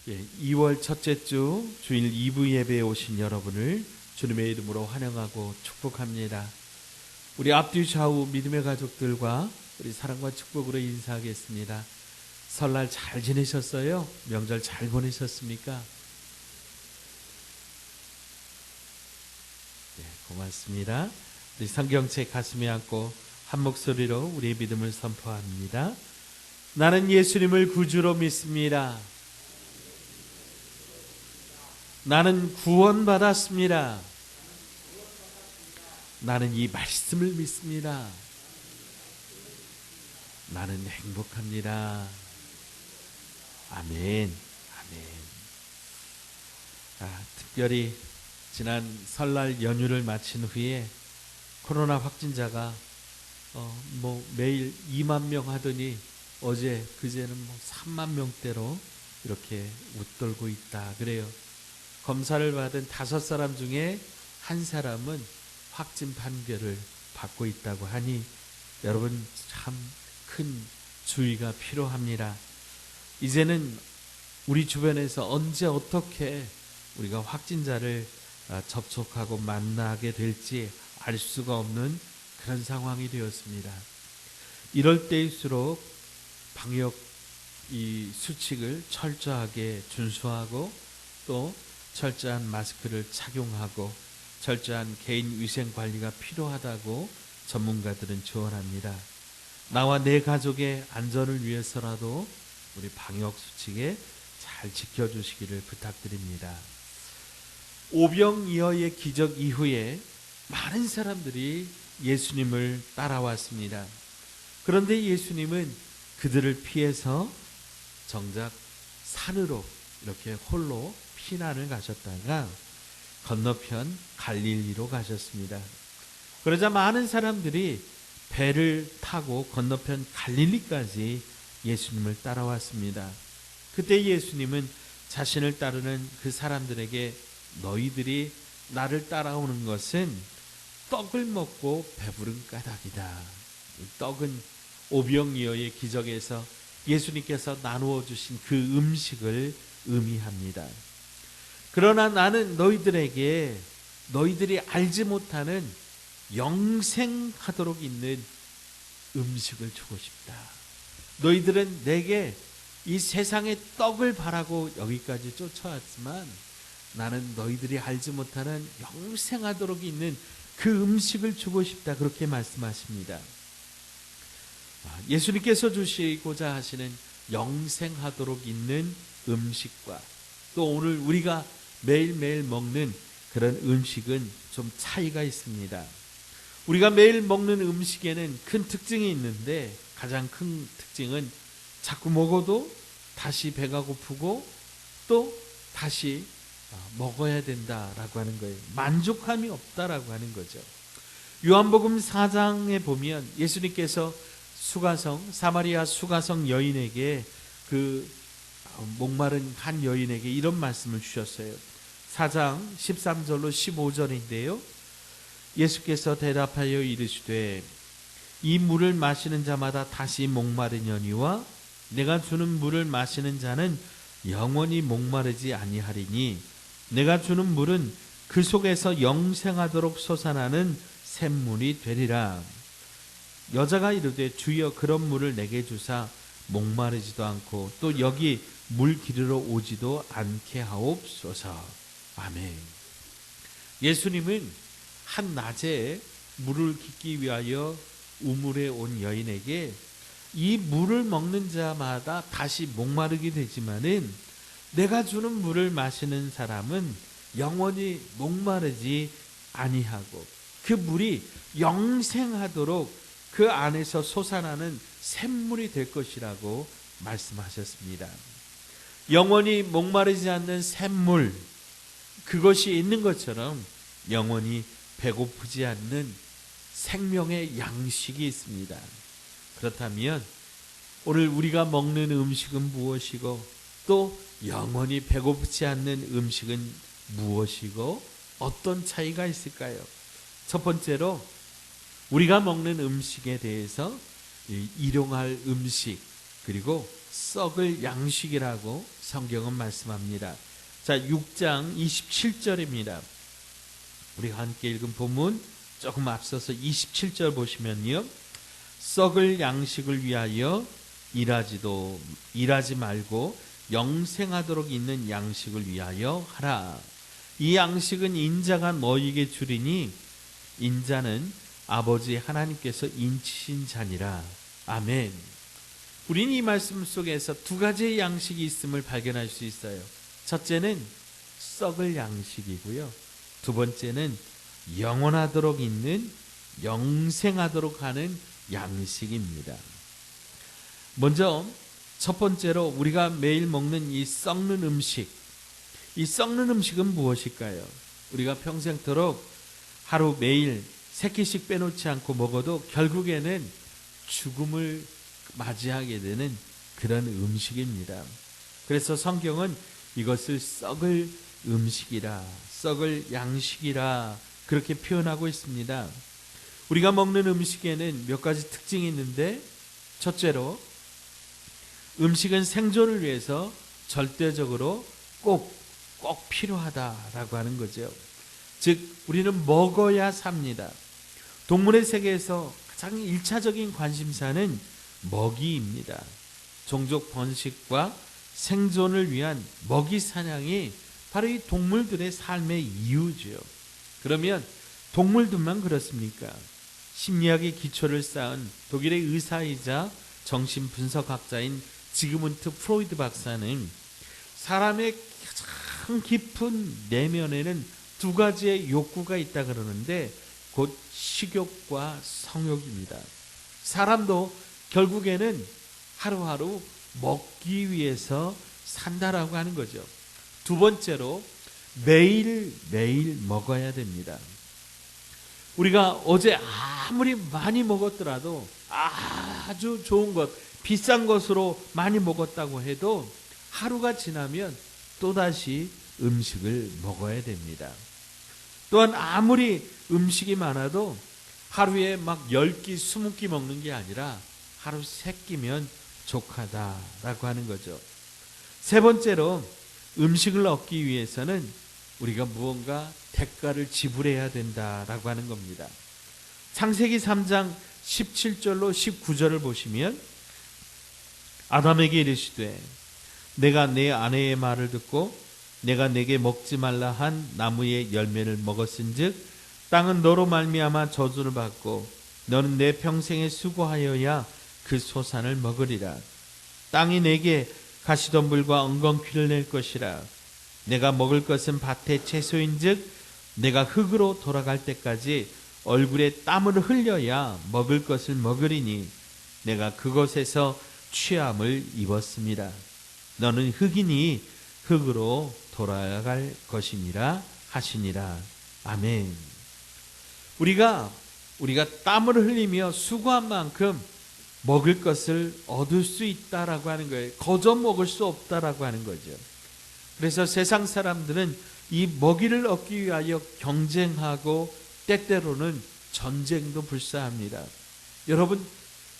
2월 첫째 주 주일 2부 예배에 오신 여러분을 주님의 이름으로 환영하고 축복합니다. 우리 앞뒤 좌우 믿음의 가족들과 우리 사랑과 축복으로 인사하겠습니다. 설날 잘 지내셨어요? 명절 잘 보내셨습니까? 고맙습니다. 우리 성경책 가슴에 안고 한 목소리로 우리의 믿음을 선포합니다. 나는 예수님을 구주로 믿습니다. 나는 구원받았습니다. 나는 이 말씀을 믿습니다. 나는 행복합니다. 아멘. 특별히 지난 설날 연휴를 마친 후에 코로나 확진자가 매일 2만 명 하더니 어제 그제는 3만 명대로 이렇게 웃돌고 있다 그래요. 검사를 받은 5사람 중에 한 사람은 확진 판결을 받고 있다고 하니 여러분 참 큰 주의가 필요합니다. 이제는 우리 주변에서 언제 어떻게 우리가 확진자를 접촉하고 만나게 될지 알 수가 없는 그런 상황이 되었습니다. 이럴 때일수록 방역 이 수칙을 철저하게 준수하고 또 철저한 마스크를 착용하고 철저한 개인 위생 관리가 필요하다고 전문가들은 조언합니다. 나와 내 가족의 안전을 위해서라도 우리 방역 수칙에 잘 지켜주시기를 부탁드립니다. 오병이어의 기적 이후에 많은 사람들이 예수님을 따라왔습니다. 그런데 예수님은 그들을 피해서 정작 산으로 이렇게 홀로 피난을 가셨다가 건너편 갈릴리로 가셨습니다. 그러자 많은 사람들이 배를 타고 건너편 갈릴리까지 예수님을 따라왔습니다. 그때 예수님은 자신을 따르는 그 사람들에게 너희들이 나를 따라오는 것은 떡을 먹고 배부른 까닭이다. 이 떡은 오병이어의 기적에서 예수님께서 나누어 주신 그 음식을 의미합니다. 그러나 나는 너희들에게 너희들이 알지 못하는 영생하도록 있는 음식을 주고 싶다. 너희들은 내게 이 세상의 떡을 바라고 여기까지 쫓아왔지만 나는 너희들이 알지 못하는 영생하도록 있는 그 음식을 주고 싶다. 그렇게 말씀하십니다. 예수님께서 주시고자 하시는 영생하도록 있는 음식과 또 오늘 우리가 매일매일 먹는 그런 음식은 좀 차이가 있습니다. 우리가 매일 먹는 음식에는 큰 특징이 있는데 가장 큰 특징은 자꾸 먹어도 다시 배가 고프고 또 다시 먹어야 된다라고 하는 거예요. 만족함이 없다라고 하는 거죠. 요한복음 4장에 보면 예수님께서 사마리아 수가성 여인에게 그 목마른 한 여인에게 이런 말씀을 주셨어요. 4장 13절로 15절인데요. 예수께서 대답하여 이르시되 이 물을 마시는 자마다 다시 목마르려니와 내가 주는 물을 마시는 자는 영원히 목마르지 아니하리니 내가 주는 물은 그 속에서 영생하도록 솟아나는 샘물이 되리라. 여자가 이르되 주여 그런 물을 내게 주사 목마르지도 않고 또 여기 물 기르러 오지도 않게 하옵소서. 아멘. 예수님은 한낮에 물을 깃기 위하여 우물에 온 여인에게 이 물을 먹는 자마다 다시 목마르게 되지만은 내가 주는 물을 마시는 사람은 영원히 목마르지 아니하고 그 물이 영생하도록 그 안에서 솟아나는 샘물이 될 것이라고 말씀하셨습니다. 영원히 목마르지 않는 샘물, 그것이 있는 것처럼 영원히 배고프지 않는 생명의 양식이 있습니다. 그렇다면 오늘 우리가 먹는 음식은 무엇이고 또 영원히 배고프지 않는 음식은 무엇이고 어떤 차이가 있을까요? 첫 번째로 우리가 먹는 음식에 대해서 일용할 음식 그리고 썩을 양식이라고 성경은 말씀합니다. 자, 6장 27절입니다. 우리가 함께 읽은 본문 조금 앞서서 27절 보시면요. 썩을 양식을 위하여 일하지 말고 영생하도록 있는 양식을 위하여 하라. 이 양식은 인자가 너희에게 주리니 인자는 아버지 하나님께서 인치신 자니라. 아멘. 우리는 이 말씀 속에서 두 가지의 양식이 있음을 발견할 수 있어요. 첫째는 썩을 양식이고요. 두 번째는 영원하도록 있는 영생하도록 하는 양식입니다. 먼저 첫 번째로 우리가 매일 먹는 이 썩는 음식, 이 썩는 음식은 무엇일까요? 우리가 평생토록 하루 매일 3끼씩 빼놓지 않고 먹어도 결국에는 죽음을 맞이하게 되는 그런 음식입니다. 그래서 성경은 이것을 썩을 음식이라, 썩을 양식이라 그렇게 표현하고 있습니다. 우리가 먹는 음식에는 몇 가지 특징이 있는데, 첫째로 음식은 생존을 위해서 절대적으로 꼭 필요하다라고 하는 거죠. 즉 우리는 먹어야 삽니다. 동물의 세계에서 가장 1차적인 관심사는 먹이입니다. 종족 번식과 생존을 위한 먹이 사냥이 바로 이 동물들의 삶의 이유죠. 그러면 동물들만 그렇습니까? 심리학의 기초를 쌓은 독일의 의사이자 정신분석학자인 지그문트 프로이드 박사는 사람의 가장 깊은 내면에는 두 가지의 욕구가 있다 그러는데 곧 식욕과 성욕입니다. 사람도 결국에는 하루하루 먹기 위해서 산다라고 하는 거죠. 두 번째로 매일 먹어야 됩니다. 우리가 어제 아무리 많이 먹었더라도 아주 좋은 것, 비싼 것으로 많이 먹었다고 해도 하루가 지나면 또다시 음식을 먹어야 됩니다. 또한 아무리 음식이 많아도 하루에 막 10끼, 20끼 먹는 게 아니라 하루 3끼면 족하다라고 하는 거죠. 세 번째로 음식을 얻기 위해서는 우리가 무언가 대가를 지불해야 된다라고 하는 겁니다. 창세기 3장 17절로 19절을 보시면 아담에게 이르시되 내가 내 아내의 말을 듣고 내가 내게 먹지 말라 한 나무의 열매를 먹었은즉 땅은 너로 말미암아 저주를 받고 너는 내 평생에 수고하여야 그 소산을 먹으리라. 땅이 내게 가시덤불과 엉겅퀴를 낼 것이라. 내가 먹을 것은 밭의 채소인즉 내가 흙으로 돌아갈 때까지 얼굴에 땀을 흘려야 먹을 것을 먹으리니 내가 그것에서 취함을 입었습니다. 너는 흙이니 흙으로 돌아갈 것이니라 하시니라. 아멘. 우리가 땀을 흘리며 수고한 만큼 먹을 것을 얻을 수 있다라고 하는 거예요. 거저 먹을 수 없다라고 하는 거죠. 그래서 세상 사람들은 이 먹이를 얻기 위하여 경쟁하고 때때로는 전쟁도 불사합니다. 여러분,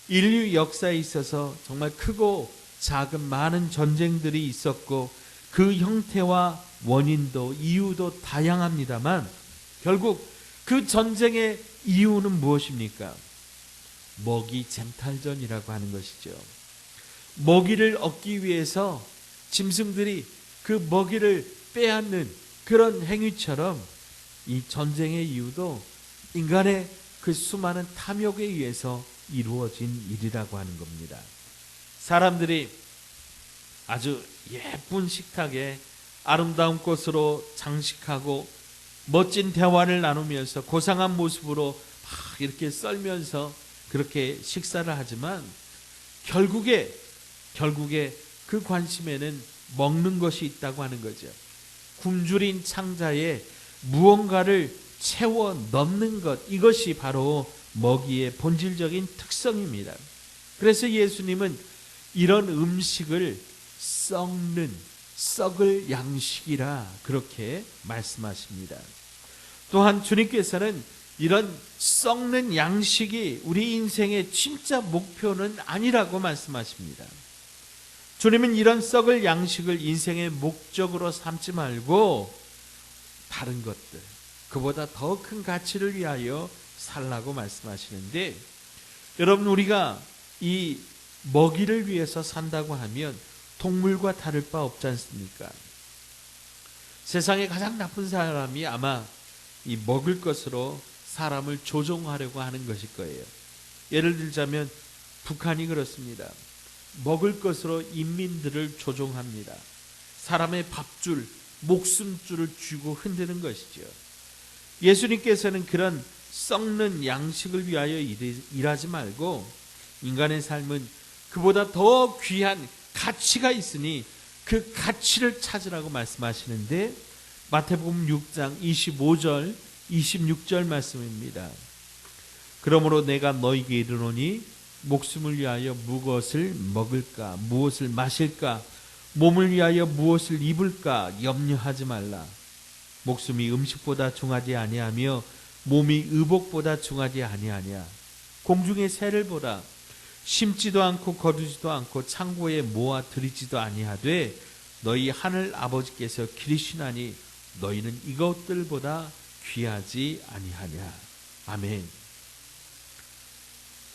인류 역사에 있어서 정말 크고 작은 많은 전쟁들이 있었고 그 형태와 원인도 이유도 다양합니다만 결국 그 전쟁의 이유는 무엇입니까? 먹이 쟁탈전이라고 하는 것이죠. 먹이를 얻기 위해서 짐승들이 그 먹이를 빼앗는 그런 행위처럼 이 전쟁의 이유도 인간의 그 수많은 탐욕에 의해서 이루어진 일이라고 하는 겁니다. 사람들이 아주 예쁜 식탁에 아름다운 꽃으로 장식하고 멋진 대화를 나누면서 고상한 모습으로 막 이렇게 썰면서 그렇게 식사를 하지만 결국에 그 관심에는 먹는 것이 있다고 하는 거죠. 굶주린 창자에 무언가를 채워 넣는 것, 이것이 바로 먹이의 본질적인 특성입니다. 그래서 예수님은 이런 음식을 썩을 양식이라 그렇게 말씀하십니다. 또한 주님께서는 이런 썩는 양식이 우리 인생의 진짜 목표는 아니라고 말씀하십니다. 주님은 이런 썩을 양식을 인생의 목적으로 삼지 말고 다른 것들, 그보다 더 큰 가치를 위하여 살라고 말씀하시는데, 여러분, 우리가 이 먹이를 위해서 산다고 하면 동물과 다를 바 없지 않습니까? 세상에 가장 나쁜 사람이 아마 이 먹을 것으로 사람을 조종하려고 하는 것일 거예요. 예를 들자면 북한이 그렇습니다. 먹을 것으로 인민들을 조종합니다. 사람의 밥줄, 목숨줄을 쥐고 흔드는 것이죠. 예수님께서는 그런 썩는 양식을 위하여 일하지 말고 인간의 삶은 그보다 더 귀한 가치가 있으니 그 가치를 찾으라고 말씀하시는데, 마태복음 6장 25절 26절 말씀입니다. 그러므로 내가 너희에게 이르노니 목숨을 위하여 무엇을 먹을까, 무엇을 마실까, 몸을 위하여 무엇을 입을까 염려하지 말라. 목숨이 음식보다 중하지 아니하며 몸이 의복보다 중하지 아니하냐. 공중의 새를 보라. 심지도 않고 거두지도 않고 창고에 모아 들이지도 아니하되 너희 하늘 아버지께서 기르시나니 너희는 이것들보다 귀하지 아니하냐. 아멘.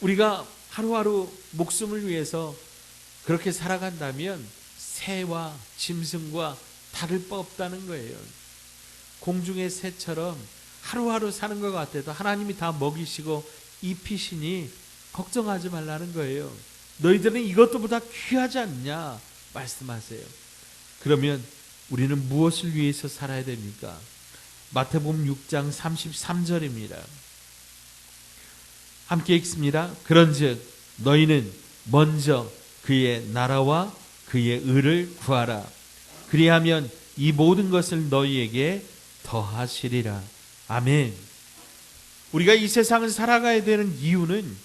우리가 하루하루 목숨을 위해서 그렇게 살아간다면 새와 짐승과 다를 바 없다는 거예요. 공중의 새처럼 하루하루 사는 것 같아도 하나님이 다 먹이시고 입히시니 걱정하지 말라는 거예요. 너희들은 이것보다 귀하지 않냐 말씀하세요. 그러면 우리는 무엇을 위해서 살아야 됩니까? 마태복음 6장 33절입니다. 함께 읽습니다. 그런즉 너희는 먼저 그의 나라와 그의 의를 구하라. 그리하면 이 모든 것을 너희에게 더하시리라. 아멘. 우리가 이 세상을 살아가야 되는 이유는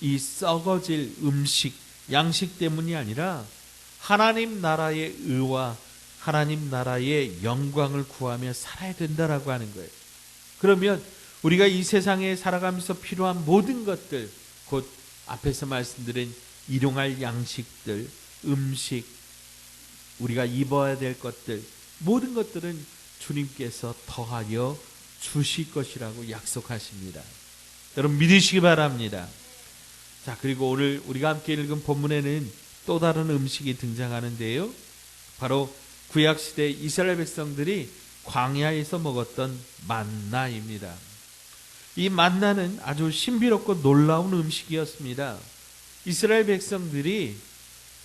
이 썩어질 음식, 양식 때문이 아니라 하나님 나라의 의와 하나님 나라의 영광을 구하며 살아야 된다라고 하는 거예요. 그러면 우리가 이 세상에 살아가면서 필요한 모든 것들, 곧 앞에서 말씀드린 일용할 양식들, 음식, 우리가 입어야 될 것들, 모든 것들은 주님께서 더하여 주실 것이라고 약속하십니다. 여러분 믿으시기 바랍니다. 자, 그리고 오늘 우리가 함께 읽은 본문에는 또 다른 음식이 등장하는데요. 바로 구약시대 이스라엘 백성들이 광야에서 먹었던 만나입니다. 이 만나는 아주 신비롭고 놀라운 음식이었습니다. 이스라엘 백성들이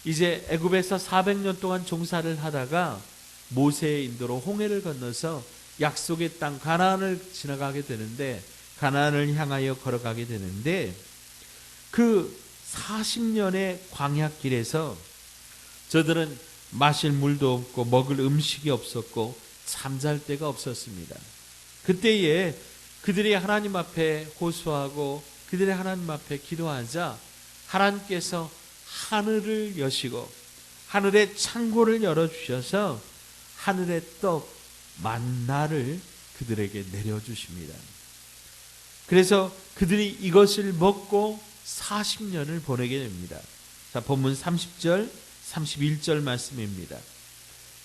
이제 애굽에서 400년 동안 종사를 하다가 모세의 인도로 홍해를 건너서 약속의 땅 가나안을 지나가게 되는데, 가나안을 향하여 걸어가게 되는데, 그 40년의 광야길에서 저들은 마실 물도 없고 먹을 음식이 없었고 잠잘 데가 없었습니다. 그때에 그들이 하나님 앞에 호소하고 그들이 하나님 앞에 기도하자 하나님께서 하늘을 여시고 하늘의 창고를 열어주셔서 하늘의 떡 만나를 그들에게 내려주십니다. 그래서 그들이 이것을 먹고 40년을 보내게 됩니다. 자, 본문 30절 31절 말씀입니다.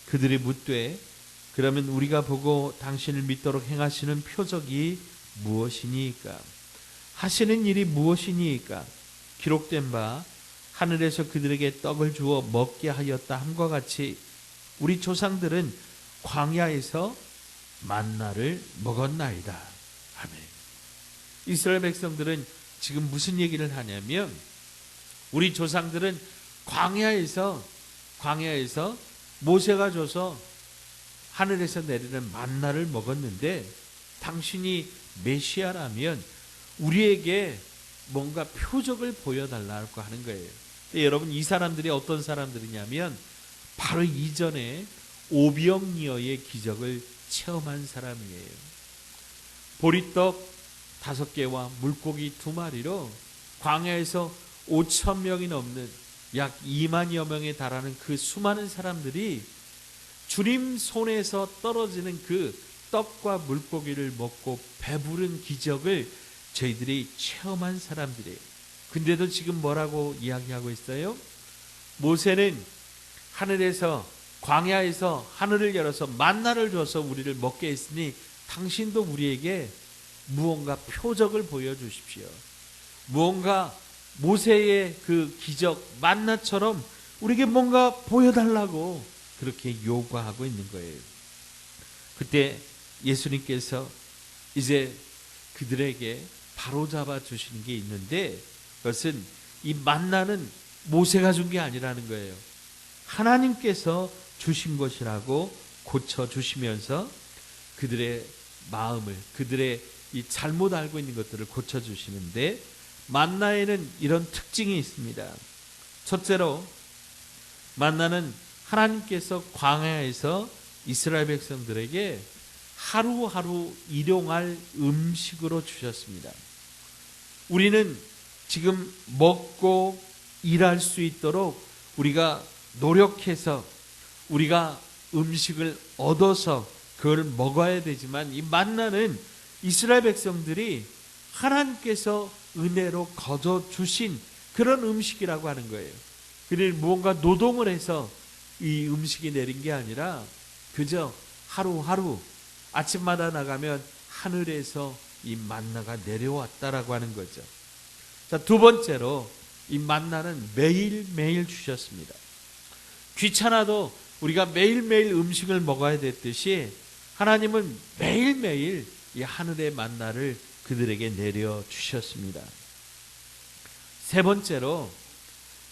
그들이 묻되 그러면 우리가 보고 당신을 믿도록 행하시는 표적이 무엇이니까? 하시는 일이 무엇이니까? 기록된 바 하늘에서 그들에게 떡을 주어 먹게 하였다 함과 같이 우리 조상들은 광야에서 만나를 먹었나이다. 아멘. 이스라엘 백성들은 지금 무슨 얘기를 하냐면, 우리 조상들은 광야에서 모세가 줘서 하늘에서 내리는 만나를 먹었는데 당신이 메시아라면 우리에게 뭔가 표적을 보여달라고 하는 거예요. 여러분, 이 사람들이 어떤 사람들이냐면 바로 이전에 오병이어의 기적을 체험한 사람이에요. 보리떡 5개와 물고기 2마리로 광야에서 5,000명이 넘는 약 2만여 명에 달하는 그 수많은 사람들이 주님 손에서 떨어지는 그 떡과 물고기를 먹고 배부른 기적을 저희들이 체험한 사람들이에요. 근데도 지금 뭐라고 이야기하고 있어요? 모세는 하늘에서 광야에서 하늘을 열어서 만나를 줘서 우리를 먹게 했으니 당신도 우리에게 무언가 표적을 보여주십시오. 무언가 모세의 그 기적 만나처럼 우리에게 뭔가 보여달라고 그렇게 요구하고 있는 거예요. 그때 예수님께서 이제 그들에게 바로잡아 주시는 게 있는데, 그것은 이 만나는 모세가 준 게 아니라는 거예요. 하나님께서 주신 것이라고 고쳐주시면서 그들의 마음을, 그들의 이 잘못 알고 있는 것들을 고쳐주시는데, 만나에는 이런 특징이 있습니다. 첫째로 만나는 하나님께서 광야에서 이스라엘 백성들에게 하루하루 일용할 음식으로 주셨습니다. 우리는 지금 먹고 일할 수 있도록 우리가 노력해서 우리가 음식을 얻어서 그걸 먹어야 되지만, 이 만나는 이스라엘 백성들이 하나님께서 은혜로 거저 주신 그런 음식이라고 하는 거예요. 그들 무언가 노동을 해서 이 음식이 내린 게 아니라 그저 하루하루 아침마다 나가면 하늘에서 이 만나가 내려왔다라고 하는 거죠. 자, 두 번째로 이 만나는 매일매일 주셨습니다. 귀찮아도 우리가 매일매일 음식을 먹어야 됐듯이 하나님은 매일매일 이 하늘의 만나를 그들에게 내려주셨습니다. 세 번째로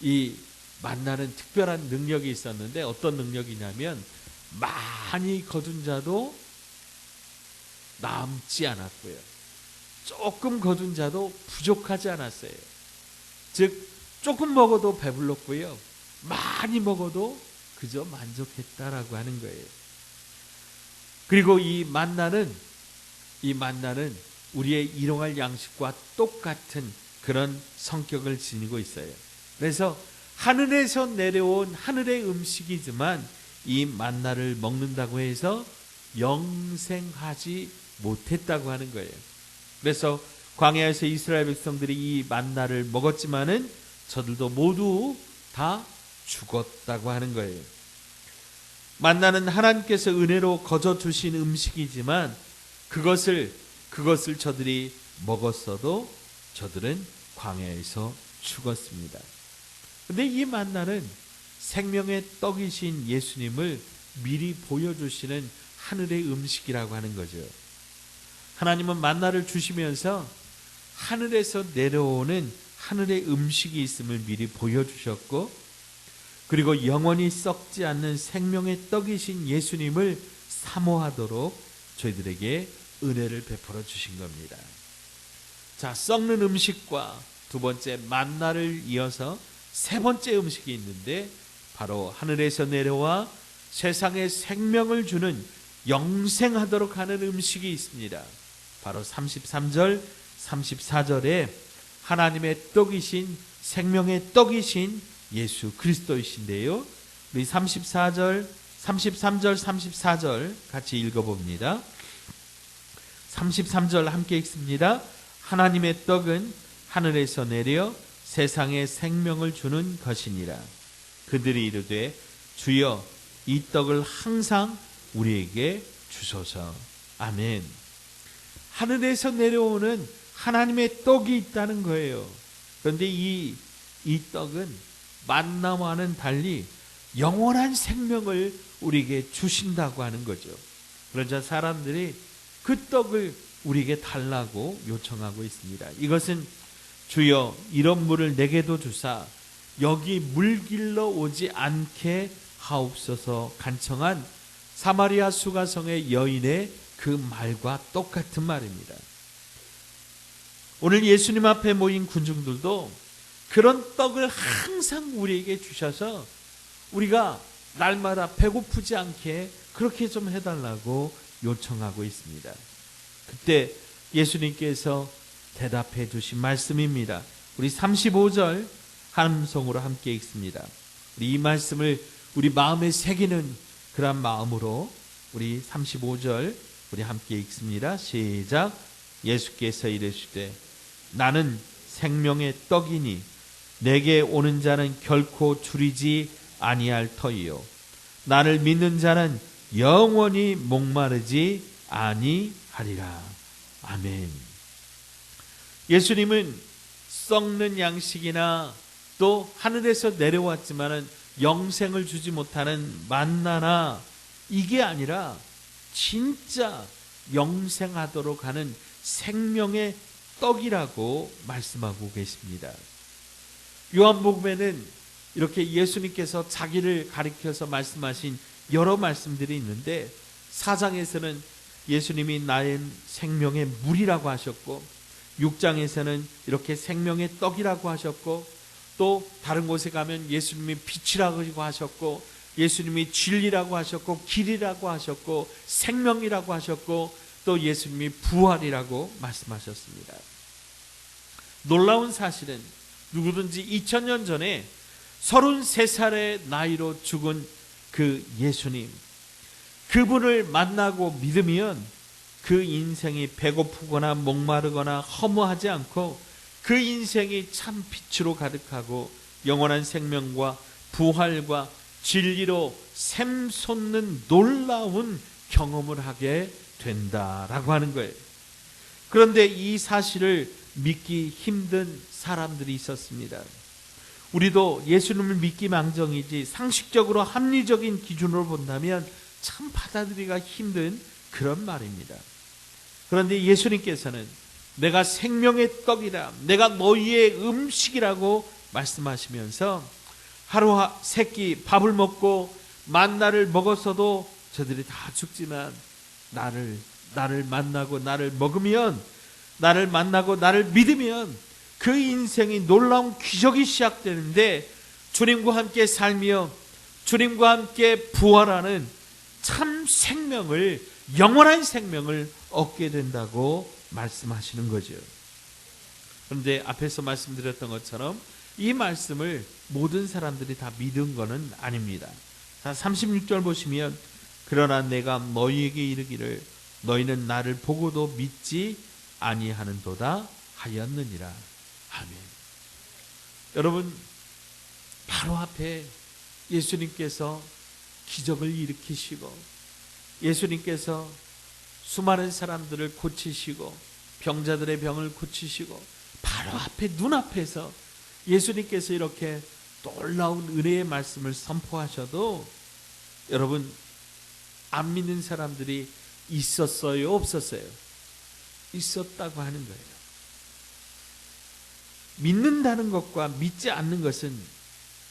이 만나는 특별한 능력이 있었는데, 어떤 능력이냐면 많이 거둔 자도 남지 않았고요, 조금 거둔 자도 부족하지 않았어요. 즉 조금 먹어도 배불렀고요, 많이 먹어도 그저 만족했다라고 하는 거예요. 그리고 이 만나는 우리의 일용할 양식과 똑같은 그런 성격을 지니고 있어요. 그래서 하늘에서 내려온 하늘의 음식이지만 이 만나를 먹는다고 해서 영생하지 못했다고 하는 거예요. 그래서 광야에서 이스라엘 백성들이 이 만나를 먹었지만은 저들도 모두 다 죽었다고 하는 거예요. 만나는 하나님께서 은혜로 거저 주신 음식이지만 그것을 저들이 먹었어도 저들은 광야에서 죽었습니다. 그런데 이 만나는 생명의 떡이신 예수님을 미리 보여주시는 하늘의 음식이라고 하는 거죠. 하나님은 만나를 주시면서 하늘에서 내려오는 하늘의 음식이 있음을 미리 보여주셨고, 그리고 영원히 썩지 않는 생명의 떡이신 예수님을 사모하도록 저희들에게 은혜를 베풀어 주신 겁니다. 자, 썩는 음식과 두 번째 만나를 이어서 세 번째 음식이 있는데, 바로 하늘에서 내려와 세상에 생명을 주는 영생하도록 하는 음식이 있습니다. 바로 33절, 34절에 하나님의 떡이신, 생명의 떡이신 예수 그리스도이신데요. 우리 33절, 34절 같이 읽어봅니다. 33절 함께 읽습니다. 하나님의 떡은 하늘에서 내려 세상에 생명을 주는 것이니라. 그들이 이르되 주여 이 떡을 항상 우리에게 주소서. 아멘. 하늘에서 내려오는 하나님의 떡이 있다는 거예요. 그런데 이 떡은 만나와는 달리 영원한 생명을 우리에게 주신다고 하는 거죠. 그러자 사람들이 그 떡을 우리에게 달라고 요청하고 있습니다. 이것은 주여 이런 물을 내게도 주사 여기 물 길러 오지 않게 하옵소서 간청한 사마리아 수가성의 여인의 그 말과 똑같은 말입니다. 오늘 예수님 앞에 모인 군중들도 그런 떡을 항상 우리에게 주셔서 우리가 날마다 배고프지 않게 그렇게 좀 해달라고 요청하고 있습니다. 그때 예수님께서 대답해 주신 말씀입니다. 우리 35절 함성으로 함께 읽습니다. 우리 이 말씀을 우리 마음에 새기는 그런 마음으로 우리 35절 우리 함께 읽습니다. 시작. 예수께서 이르시되 나는 생명의 떡이니 내게 오는 자는 결코 줄이지 아니할 터이요 나를 믿는 자는 영원히 목마르지 아니하리라. 아멘. 예수님은 썩는 양식이나 또 하늘에서 내려왔지만은 영생을 주지 못하는 만나나 이게 아니라 진짜 영생하도록 하는 생명의 떡이라고 말씀하고 계십니다. 요한복음에는 이렇게 예수님께서 자기를 가리켜서 말씀하신 여러 말씀들이 있는데 4장에서는 예수님이 나의 생명의 물이라고 하셨고 6장에서는 이렇게 생명의 떡이라고 하셨고 또 다른 곳에 가면 예수님이 빛이라고 하셨고 예수님이 진리라고 하셨고 길이라고 하셨고 생명이라고 하셨고 또 예수님이 부활이라고 말씀하셨습니다. 놀라운 사실은 누구든지 2000년 전에 33살의 나이로 죽은 그 예수님, 그분을 만나고 믿으면 그 인생이 배고프거나 목마르거나 허무하지 않고 그 인생이 참 빛으로 가득하고 영원한 생명과 부활과 진리로 샘솟는 놀라운 경험을 하게 된다라고 하는 거예요. 그런데 이 사실을 믿기 힘든 사람들이 있었습니다. 우리도 예수님을 믿기 망정이지 상식적으로 합리적인 기준으로 본다면 참 받아들이기가 힘든 그런 말입니다. 그런데 예수님께서는 내가 생명의 떡이라, 내가 너희의 음식이라고 말씀하시면서 하루 세 끼 밥을 먹고 만나를 먹었어도 저들이 다 죽지만 나를 만나고 나를 먹으면, 나를 만나고 나를 믿으면 그 인생이 놀라운 기적이 시작되는데 주님과 함께 살며 주님과 함께 부활하는 참 생명을, 영원한 생명을 얻게 된다고 말씀하시는 거죠. 그런데 앞에서 말씀드렸던 것처럼 이 말씀을 모든 사람들이 다 믿은 것은 아닙니다. 36절 보시면 그러나 내가 너희에게 이르기를 너희는 나를 보고도 믿지 아니하는도다 하였느니라. 아멘. 여러분, 바로 앞에 예수님께서 기적을 일으키시고 예수님께서 수많은 사람들을 고치시고 병자들의 병을 고치시고 바로 앞에 눈앞에서 예수님께서 이렇게 놀라운 은혜의 말씀을 선포하셔도 여러분, 안 믿는 사람들이 있었어요, 없었어요? 있었다고 하는 거예요. 믿는다는 것과 믿지 않는 것은,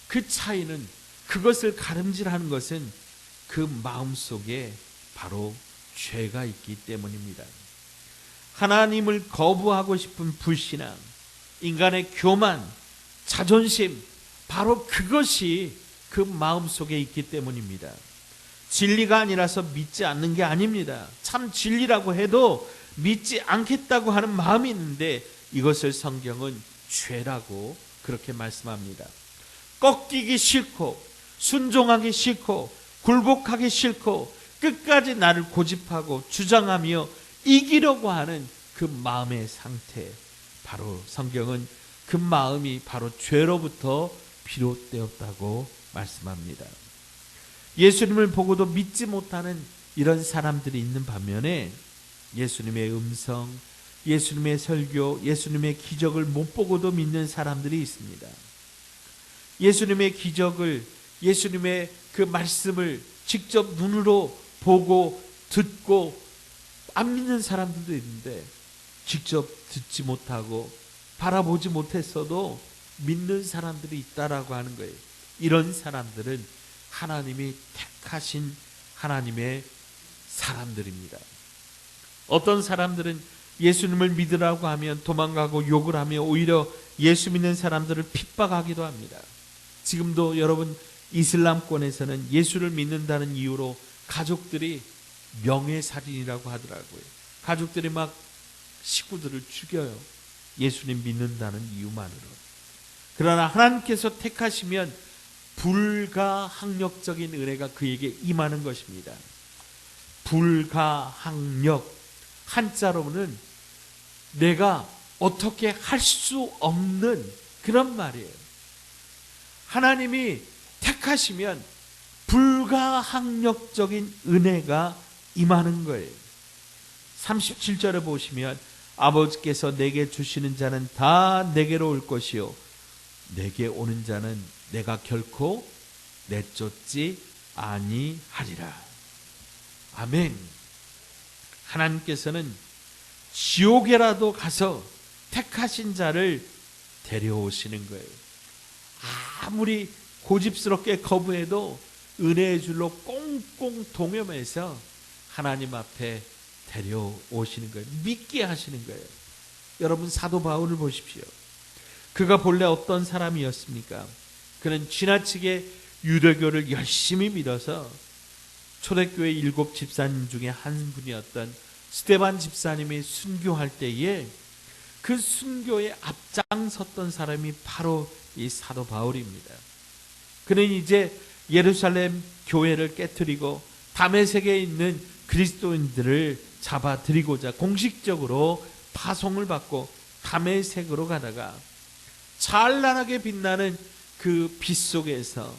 그 차이는, 그것을 가름질하는 것은 그 마음속에 바로 죄가 있기 때문입니다. 하나님을 거부하고 싶은 불신앙, 인간의 교만, 자존심, 바로 그것이 그 마음속에 있기 때문입니다. 진리가 아니라서 믿지 않는 게 아닙니다. 참 진리라고 해도 믿지 않겠다고 하는 마음이 있는데 이것을 성경은 죄라고 그렇게 말씀합니다. 꺾이기 싫고 순종하기 싫고 굴복하기 싫고 끝까지 나를 고집하고 주장하며 이기려고 하는 그 마음의 상태, 바로 성경은 그 마음이 바로 죄로부터 비롯되었다고 말씀합니다. 예수님을 보고도 믿지 못하는 이런 사람들이 있는 반면에 예수님의 음성, 예수님의 설교, 예수님의 기적을 못 보고도 믿는 사람들이 있습니다. 예수님의 기적을, 예수님의 그 말씀을 직접 눈으로 보고 듣고 안 믿는 사람들도 있는데 직접 듣지 못하고 바라보지 못했어도 믿는 사람들이 있다라고 하는 거예요. 이런 사람들은 하나님이 택하신 하나님의 사람들입니다. 어떤 사람들은 예수님을 믿으라고 하면 도망가고 욕을 하며 오히려 예수 믿는 사람들을 핍박하기도 합니다. 지금도 여러분, 이슬람권에서는 예수를 믿는다는 이유로 가족들이 명예살인이라고 하더라고요. 가족들이 막 식구들을 죽여요. 예수님 믿는다는 이유만으로. 그러나 하나님께서 택하시면 불가항력적인 은혜가 그에게 임하는 것입니다. 불가항력, 한자로는 내가 어떻게 할 수 없는 그런 말이에요. 하나님이 택하시면 불가항력적인 은혜가 임하는 거예요. 37절에 보시면 아버지께서 내게 주시는 자는 다 내게로 올 것이요 내게 오는 자는 내가 결코 내쫓지 아니하리라. 아멘. 하나님께서는 지옥에라도 가서 택하신 자를 데려오시는 거예요. 아무리 고집스럽게 거부해도 은혜의 줄로 꽁꽁 동여매서 하나님 앞에 데려오시는 거예요. 믿게 하시는 거예요. 여러분, 사도 바울을 보십시오. 그가 본래 어떤 사람이었습니까? 그는 지나치게 유대교를 열심히 믿어서 초대교회 7 집사님 중에 한 분이었던 스데반 집사님이 순교할 때에 그 순교에 앞장섰던 사람이 바로 이 사도 바울입니다. 그는 이제 예루살렘 교회를 깨뜨리고 다메섹에 있는 그리스도인들을 잡아들이고자 공식적으로 파송을 받고 다메섹으로 가다가 찬란하게 빛나는 그 빛 속에서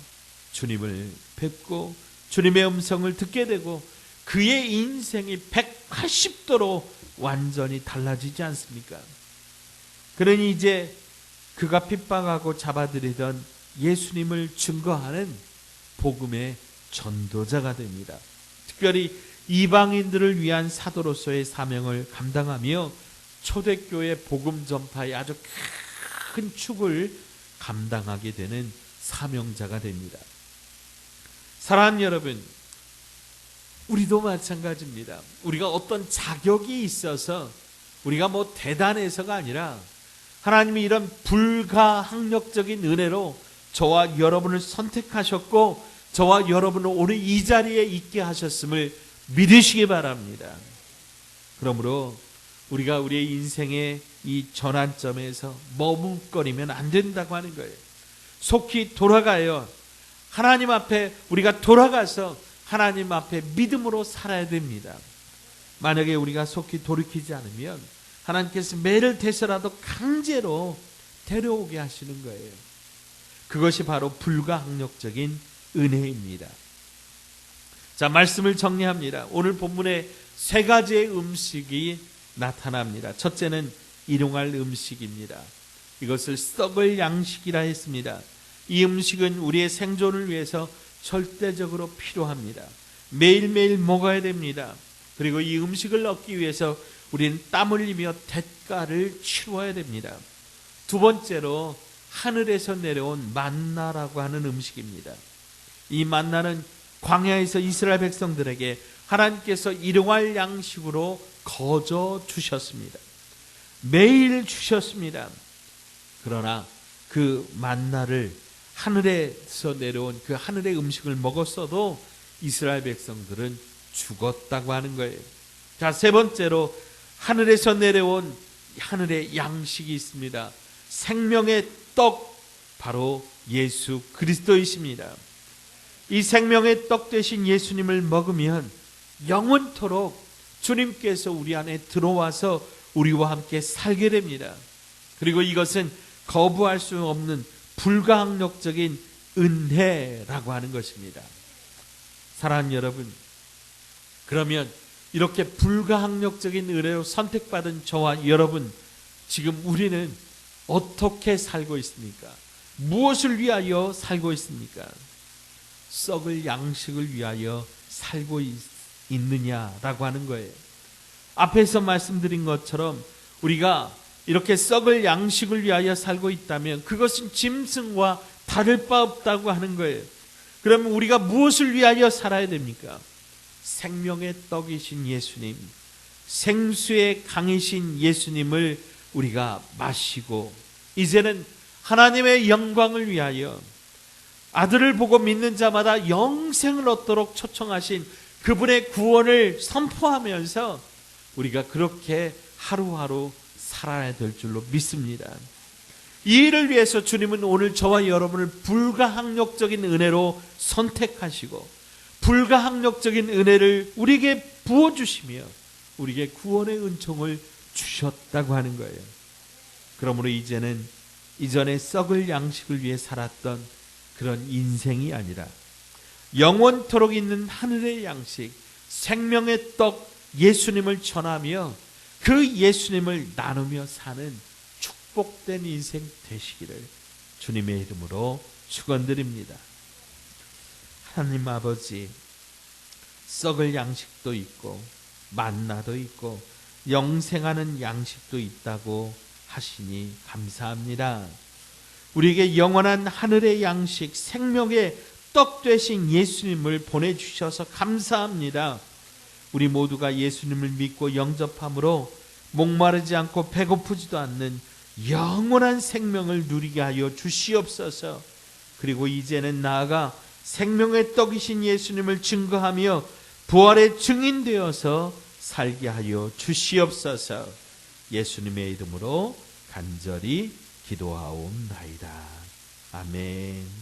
주님을 뵙고 주님의 음성을 듣게 되고 그의 인생이 180도로 완전히 달라지지 않습니까? 그는 이제 그가 핍박하고 잡아들이던 예수님을 증거하는 복음의 전도자가 됩니다. 특별히 이방인들을 위한 사도로서의 사명을 감당하며 초대교회 복음 전파의 아주 큰 축을 감당하게 되는 사명자가 됩니다. 사랑하는 여러분, 우리도 마찬가지입니다. 우리가 어떤 자격이 있어서 우리가 뭐 대단해서가 아니라 하나님이 이런 불가항력적인 은혜로 저와 여러분을 선택하셨고 저와 여러분을 오늘 이 자리에 있게 하셨음을 믿으시기 바랍니다. 그러므로 우리가 우리의 인생의 이 전환점에서 머뭇거리면 안 된다고 하는 거예요. 속히 돌아가요. 하나님 앞에 우리가 돌아가서 하나님 앞에 믿음으로 살아야 됩니다. 만약에 우리가 속히 돌이키지 않으면 하나님께서 매를 대서라도 강제로 데려오게 하시는 거예요. 그것이 바로 불가항력적인 은혜입니다. 자, 말씀을 정리합니다. 오늘 본문에 3가지의 음식이 나타납니다. 첫째는 일용할 음식입니다. 이것을 썩을 양식이라 했습니다. 이 음식은 우리의 생존을 위해서 절대적으로 필요합니다. 매일매일 먹어야 됩니다. 그리고 이 음식을 얻기 위해서 우리는 땀 흘리며 대가를 치러야 됩니다. 두 번째로 하늘에서 내려온 만나라고 하는 음식입니다. 이 만나는 광야에서 이스라엘 백성들에게 하나님께서 일용할 양식으로 거저 주셨습니다. 매일 주셨습니다. 그러나 그 만나를 하늘에서 내려온 그 하늘의 음식을 먹었어도 이스라엘 백성들은 죽었다고 하는 거예요. 자, 세 번째로 하늘에서 내려온 하늘의 양식이 있습니다. 생명의 떡, 바로 예수 그리스도이십니다. 이 생명의 떡 되신 예수님을 먹으면 영원토록 주님께서 우리 안에 들어와서 우리와 함께 살게 됩니다. 그리고 이것은 거부할 수 없는 불가항력적인 은혜라고 하는 것입니다. 사랑하는 여러분, 그러면 이렇게 불가항력적인 은혜로 선택받은 저와 여러분, 지금 우리는 어떻게 살고 있습니까? 무엇을 위하여 살고 있습니까? 썩을 양식을 위하여 살고 있느냐라고 하는 거예요. 앞에서 말씀드린 것처럼 우리가 이렇게 썩을 양식을 위하여 살고 있다면 그것은 짐승과 다를 바 없다고 하는 거예요. 그러면 우리가 무엇을 위하여 살아야 됩니까? 생명의 떡이신 예수님, 생수의 강이신 예수님을 우리가 마시고 이제는 하나님의 영광을 위하여 아들을 보고 믿는 자마다 영생을 얻도록 초청하신 그분의 구원을 선포하면서 우리가 그렇게 하루하루 살아야 될 줄로 믿습니다. 이 일을 위해서 주님은 오늘 저와 여러분을 불가항력적인 은혜로 선택하시고 불가항력적인 은혜를 우리에게 부어주시며 우리에게 구원의 은총을 주셨다고 하는 거예요. 그러므로 이제는 이전에 썩을 양식을 위해 살았던 그런 인생이 아니라 영원토록 있는 하늘의 양식, 생명의 떡 예수님을 전하며 그 예수님을 나누며 사는 축복된 인생 되시기를 주님의 이름으로 축원드립니다. 하나님 아버지, 썩을 양식도 있고 만나도 있고 영생하는 양식도 있다고 하시니 감사합니다. 우리에게 영원한 하늘의 양식, 생명의 떡 되신 예수님을 보내주셔서 감사합니다. 우리 모두가 예수님을 믿고 영접함으로 목마르지 않고 배고프지도 않는 영원한 생명을 누리게 하여 주시옵소서. 그리고 이제는 나아가 생명의 떡이신 예수님을 증거하며 부활의 증인되어서 살게 하여 주시옵소서. 예수님의 이름으로 간절히 기도하옵나이다. 아멘.